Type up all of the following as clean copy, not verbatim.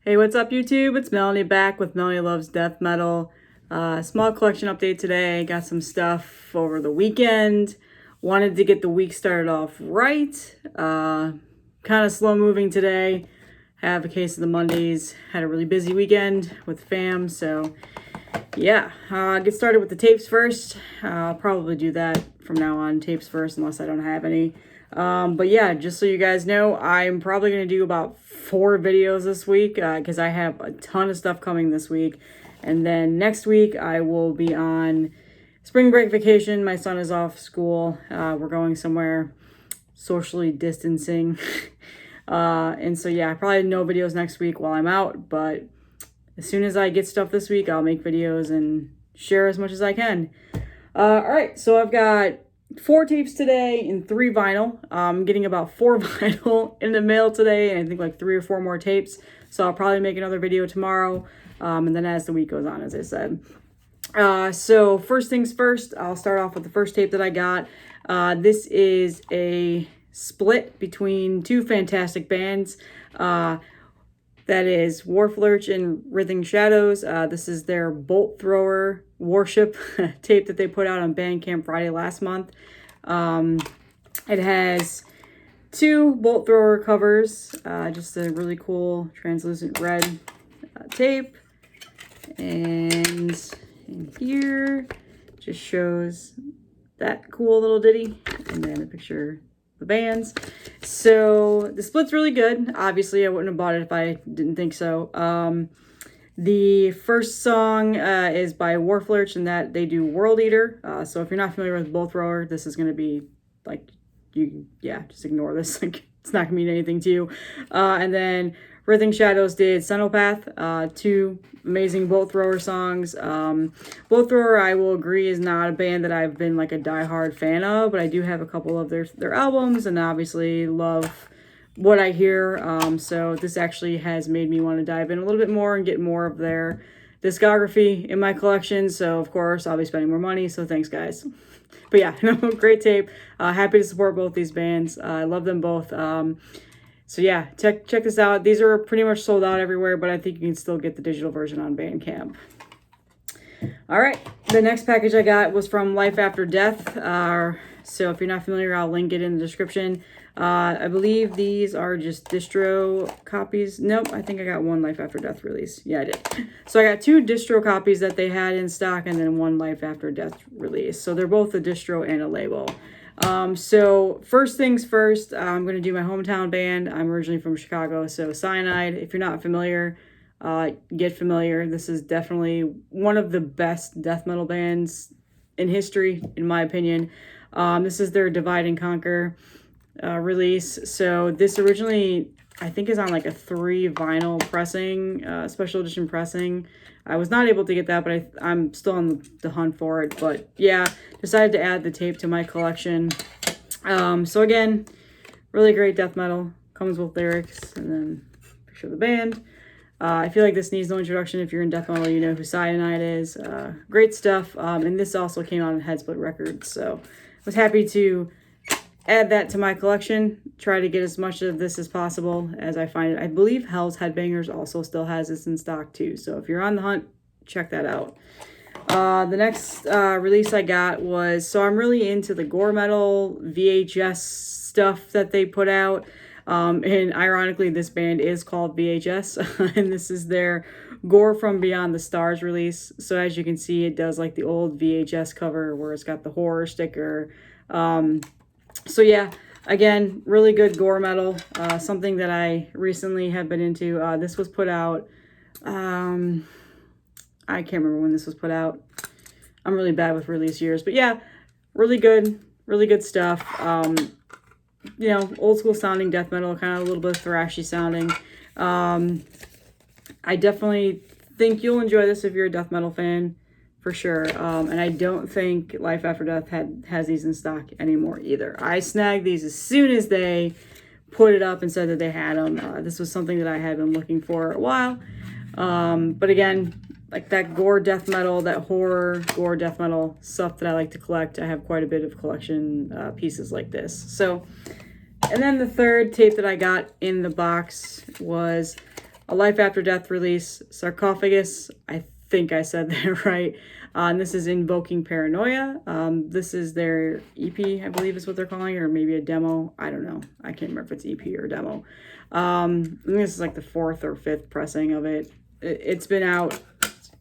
Hey, what's up YouTube? It's Melanie back with Melanie Loves Death Metal. Small collection update today. Got some stuff over the weekend. Wanted to get the week started off right. Kind of slow moving today. Have a case of the Mondays. Had a really busy weekend with fam, so yeah. Get started with the tapes first. I'll probably do that from now on, tapes first, unless I don't have any. But yeah, just so you guys know, I'm probably going to do about 4 videos this week because I have a ton of stuff coming this week. And then next week I will be on spring break vacation. My son is off school. We're going somewhere socially distancing. And so yeah, probably no videos next week while I'm out, but as soon as I get stuff this week, I'll make videos and share as much as I can. All right, so I've got 4 tapes today and 3 vinyl. I'm getting about 4 vinyl in the mail today, and I think like 3 or 4 more tapes. So I'll probably make another video tomorrow, and then as the week goes on, as I said. So first things first, I'll start off with the first tape that I got. This is a split between 2 fantastic bands. That is Wharflurch and Writhing Shadows. This is their Bolt Thrower Worship tape that they put out on Bandcamp Friday last month. It has 2 Bolt Thrower covers, just a really cool translucent red tape. And in here just shows that cool little ditty, and then a picture the bands. So the split's really good. Obviously I wouldn't have bought it if I didn't think so. The first song is by Wharflurch, and that they do World Eater. So if you're not familiar with Bolt Thrower, this is going to be like, just ignore this. Like, it's not gonna mean anything to you. And then Writhing Shadows did Centopath, 2 amazing Bolt Thrower songs. Bolt Thrower, I will agree, is not a band that I've been like a diehard fan of, but I do have a couple of their albums, and obviously love what I hear. So this actually has made me want to dive in a little bit more and get more of their discography in my collection. So of course I'll be spending more money. So thanks guys. But yeah, great tape. Happy to support both these bands. I love them both. So yeah, check this out. These are pretty much sold out everywhere, but I think you can still get the digital version on Bandcamp. All right, the next package I got was from Life After Death. So if you're not familiar, I'll link it in the description. I believe these are just distro copies. Nope, I think I got 1 Life After Death release. Yeah, I did. So I got 2 distro copies that they had in stock, and then 1 Life After Death release. So they're both a distro and a label. So first things first, I'm going to do my hometown band. I'm originally from Chicago, so Cyanide. If you're not familiar, get familiar. This is definitely one of the best death metal bands in history, in my opinion. This is their Divide and Conquer release. So this originally, I think, is on like a 3 vinyl pressing, special edition pressing. I was not able to get that, but I'm still on the hunt for it. But yeah, decided to add the tape to my collection. So again, really great death metal. Comes with lyrics, and then picture of the band. I feel like this needs no introduction. If you're in death metal, you know who Cyanide is. Great stuff. And this also came out on Headsplit Records, so I was happy to add that to my collection. Try to get as much of this as possible as I find it. I believe Hell's Headbangers also still has this in stock too, so if you're on the hunt, check that out. The next release I got was, so I'm really into the gore metal VHS stuff that they put out. And ironically, this band is called VHS, and this is their Gore from Beyond the Stars release. So as you can see, it does like the old VHS cover where it's got the horror sticker. So yeah, again, really good gore metal, something that I recently have been into. This was put out, I can't remember when this was put out. I'm really bad with release years, but yeah, really good stuff. You know, old school sounding death metal, kind of a little bit thrashy sounding. I definitely think you'll enjoy this if you're a death metal fan, for sure. And I don't think Life After Death has these in stock anymore either. I snagged these as soon as they put it up and said that they had them. This was something that I had been looking for a while. But again, like that gore death metal, that horror gore death metal stuff that I like to collect. I have quite a bit of collection pieces like this. So, and then the third tape that I got in the box was a Life After Death release, Sarcoughagus. I think I said that right. And this is Invoking Paranoia. This is their EP, I believe is what they're calling it, or maybe a demo. I don't know. I can't remember if it's EP or demo. I think this is like the 4th or 5th pressing of it. It's been out.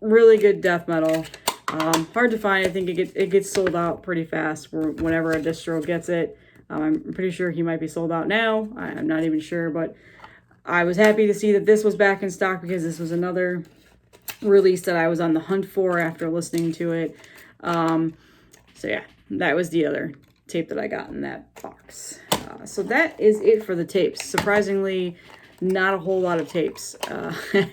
Really good death metal. Hard to find. I think it gets sold out pretty fast whenever a distro gets it. I'm pretty sure he might be sold out now. I'm not even sure, but I was happy to see that this was back in stock because this was another release that I was on the hunt for after listening to it. So yeah, that was the other tape that I got in that box. So that is it for the tapes. Surprisingly, not a whole lot of tapes.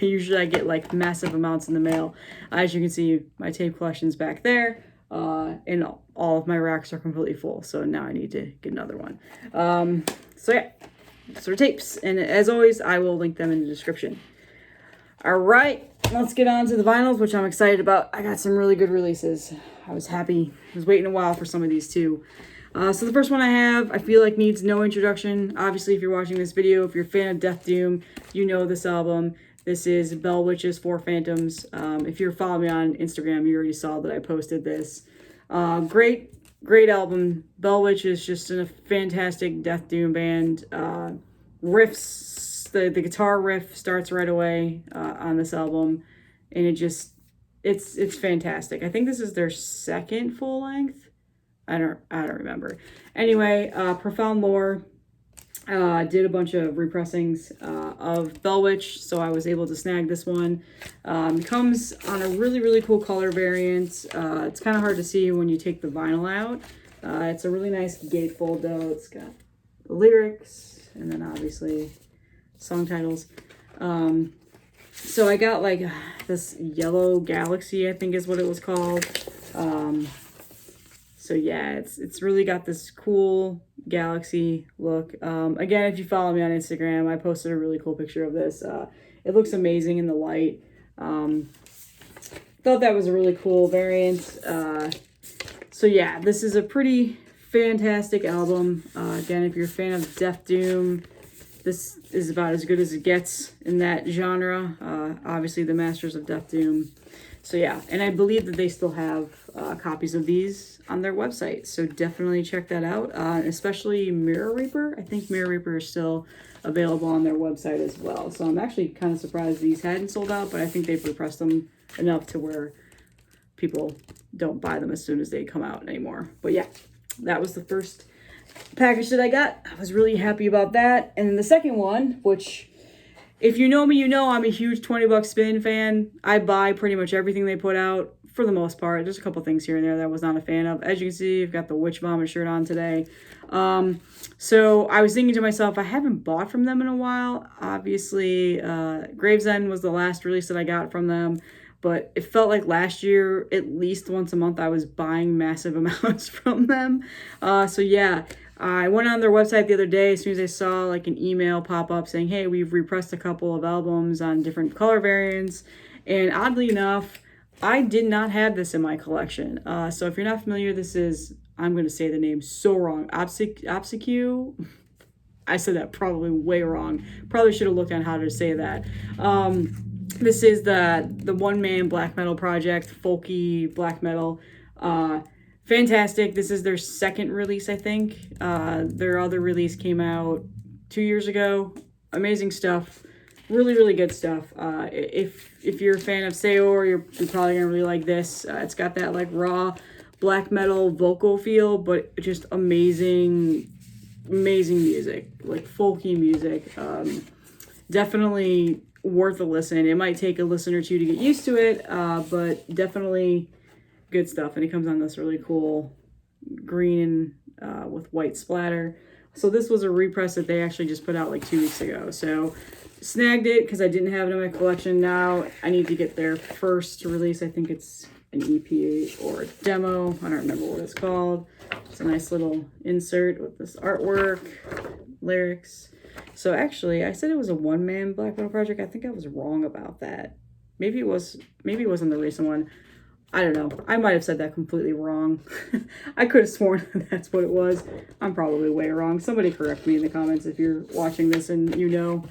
Usually I get like massive amounts in the mail. As you can see, my tape collection's back there. And all of my racks are completely full. So now I need to get another one. So yeah, sort of tapes. And as always, I will link them in the description. All right, let's get on to the vinyls, which I'm excited about. I got some really good releases. I was happy. I was waiting a while for some of these too. So the first one I have, I feel like needs no introduction. Obviously, if you're watching this video, if you're a fan of Death Doom, you know this album. This is Bell Witch's Four Phantoms. If you're following me on Instagram, you already saw that I posted this. Great album. Bell Witch is just a fantastic Death Doom band. Riffs, the guitar riff starts right away on this album, and it's fantastic. I think this is their second full length. I don't remember. Anyway, Profound Lore did a bunch of repressings of Bell Witch, so I was able to snag this one. It comes on a really cool color variant. It's kind of hard to see when you take the vinyl out. It's a really nice gatefold though. It's got the lyrics and then obviously song titles. So I got like this Yellow Galaxy, I think is what it was called. So yeah, it's really got this cool galaxy look. Again, if you follow me on Instagram, I posted a really cool picture of this. It looks amazing in the light. Thought that was a really cool variant. So yeah, this is a pretty fantastic album. Again, if you're a fan of Death Doom, this is about as good as it gets in that genre. Obviously, the Masters of Death Doom. So yeah, and I believe that they still have copies of these on their website. So definitely check that out, especially Mirror Reaper. I think Mirror Reaper is still available on their website as well. So I'm actually kind of surprised these hadn't sold out, but I think they've repressed them enough to where people don't buy them as soon as they come out anymore. But yeah, that was the first package that I got. I was really happy about that. And then the second one, which... if you know me, you know I'm a huge 20 Buck Spin fan. I buy pretty much everything they put out for the most part. There's a couple things here and there that I was not a fan of. As you can see, I've got the Witch Vomit shirt on today. So I was thinking to myself, I haven't bought from them in a while. Obviously, Gravesend was the last release that I got from them. But it felt like last year, at least once a month, I was buying massive amounts from them. So yeah, I went on their website the other day as soon as I saw like an email pop up saying, hey, we've repressed a couple of albums on different color variants. And oddly enough, I did not have this in my collection. So if you're not familiar, this is, I'm going to say the name so wrong, OBSEQUIE. I said that probably way wrong. Probably should have looked at how to say that. This is the one-man black metal project, folky black metal. Fantastic. This is their second release, I think. Their other release came out 2 years ago. Amazing stuff. Really good stuff. If you're a fan of Seor, you're probably gonna really like this. It's got that like raw black metal vocal feel, but just amazing music, like folky music. Definitely worth a listen. It might take a listen or two to get used to it, but definitely good stuff. And it comes on this really cool green with white splatter. So this was a repress that they actually just put out like 2 weeks ago. So snagged it because I didn't have it in my collection. Now I need to get their first release. I think it's an EP or a demo. I don't remember what it's called. It's a nice little insert with this artwork, lyrics. So actually, I said it was a one-man black metal project. I think I was wrong about that. Maybe it wasn't the recent one. I don't know. I might have said that completely wrong. I could have sworn that's what it was. I'm probably way wrong. Somebody correct me in the comments if you're watching this and you know.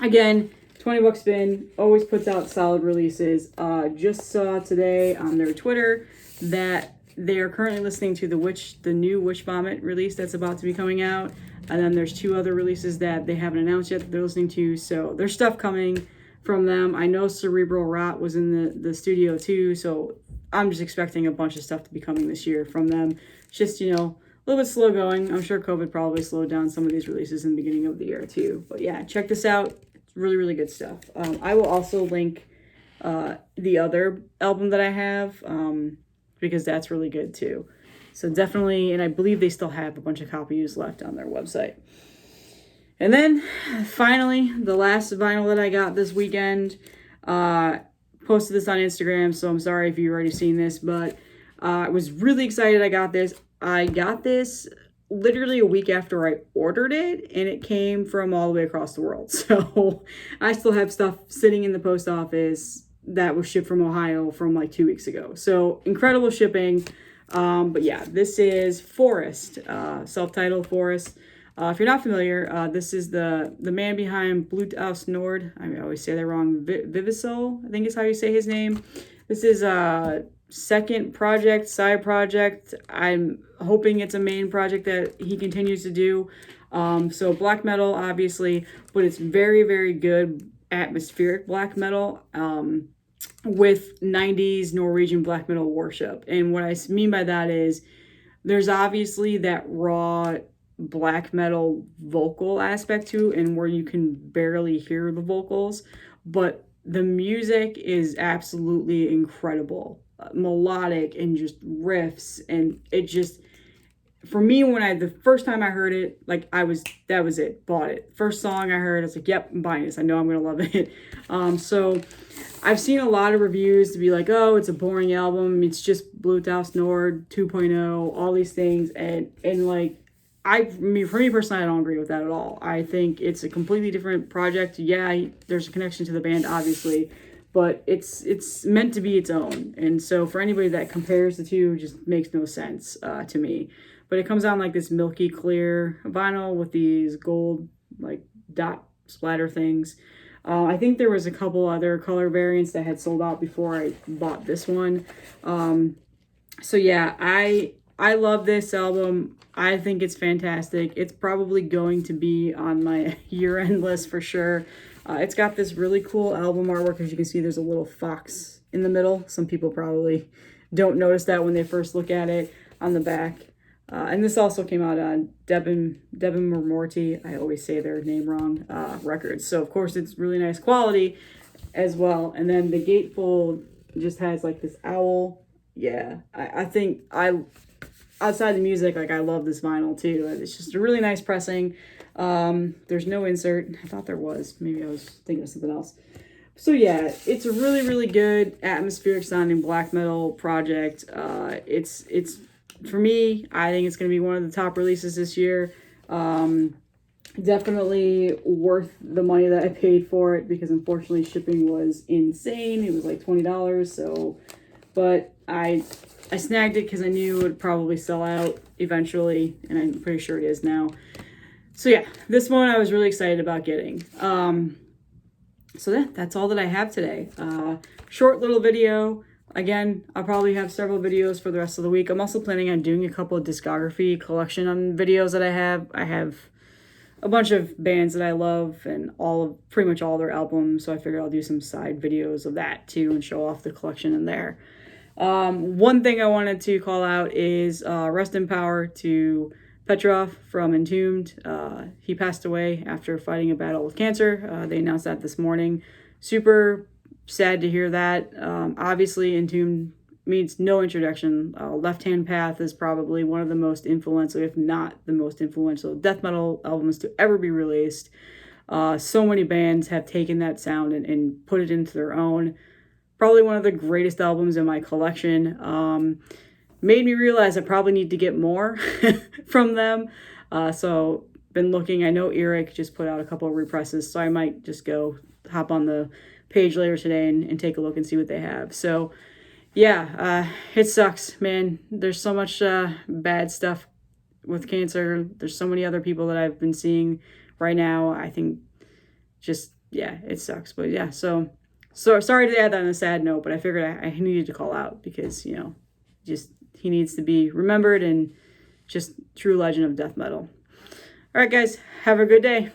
again, 20 bucks spin, always puts out solid releases. Just saw today on their Twitter that they are currently listening to the new Witch Vomit release that's about to be coming out. And then there's 2 other releases that they haven't announced yet that they're listening to. So there's stuff coming from them. I know Cerebral Rot was in the studio too. So I'm just expecting a bunch of stuff to be coming this year from them. It's just, you know, a little bit slow going. I'm sure COVID probably slowed down some of these releases in the beginning of the year too. But yeah, check this out. It's really, really good stuff. I will also link the other album that I have because that's really good too. So definitely, and I believe they still have a bunch of copies left on their website. And then finally, the last vinyl that I got this weekend, posted this on Instagram, so I'm sorry if you've already seen this, but I was really excited I got this. I got this literally a week after I ordered it, and it came from all the way across the world. So I still have stuff sitting in the post office that was shipped from Ohio from like 2 weeks ago. So incredible shipping. But yeah, this is Forhist, self-titled Forhist. If you're not familiar, this is the man behind Bluthaus Nord. I always say that wrong. Vivisol, I think is how you say his name. This is a second project, side project. I'm hoping it's a main project that he continues to do. So black metal, obviously, but it's very, very good atmospheric black metal. With 90s Norwegian black metal worship. And what I mean by that is there's obviously that raw black metal vocal aspect to it, and where you can barely hear the vocals, but the music is absolutely incredible. Melodic and just riffs, and it just, for me, the first time I heard it, like that was it, bought it. First song I heard, I was like, yep, I'm buying this. I know I'm gonna love it. So I've seen a lot of reviews to be like, oh, it's a boring album. It's just Bluthaus Nord 2.0, all these things. And like, for me personally, I don't agree with that at all. I think it's a completely different project. Yeah, there's a connection to the band, obviously, but it's meant to be its own. And so for anybody that compares the two, just makes no sense to me. But it comes out like this milky clear vinyl with these gold like dot splatter things. I think there was a couple other color variants that had sold out before I bought this one. So yeah, I love this album. I think it's fantastic. It's probably going to be on my year-end list for sure. It's got this really cool album artwork. As you can see, there's a little fox in the middle. Some people probably don't notice that when they first look at it on the back. And this also came out on Devin Morty, I always say their name wrong, records. So, of course, it's really nice quality as well. And then the gatefold just has, like, this owl. Yeah, I think outside the music, like, I love this vinyl, too. It's just a really nice pressing. There's no insert. I thought there was. Maybe I was thinking of something else. So, yeah, it's a really, really good atmospheric-sounding black metal project. It's for me, I think it's going to be one of the top releases this year. Definitely worth the money that I paid for it, because unfortunately shipping was insane. It was like $20. So, but I snagged it because I knew it would probably sell out eventually, and I'm pretty sure it is now. So yeah, this one I was really excited about getting. So that's all that I have today. Short little video. Again, I'll probably have several videos for the rest of the week. I'm also planning on doing a couple of discography collection on videos that I have. I have a bunch of bands that I love and pretty much all their albums. So I figured I'll do some side videos of that too and show off the collection in there. One thing I wanted to call out is rest in power to Petrov from Entombed. He passed away after fighting a battle with cancer. They announced that this morning. Super sad to hear that. Obviously, Entombed needs no introduction. Left Hand Path is probably one of the most influential, if not the most influential, death metal albums to ever be released. So many bands have taken that sound and put it into their own. Probably one of the greatest albums in my collection. Made me realize I probably need to get more from them. So been looking. I know Eric just put out a couple of represses, so I might just go hop on the page later today and take a look and see what they have. So yeah, it sucks, man. There's so much bad stuff with cancer. There's so many other people that I've been seeing right now. I think just yeah, it sucks. But yeah, so sorry to add that on a sad note, but I figured I needed to call out because, you know, just he needs to be remembered and just true legend of death metal. All right, guys, have a good day.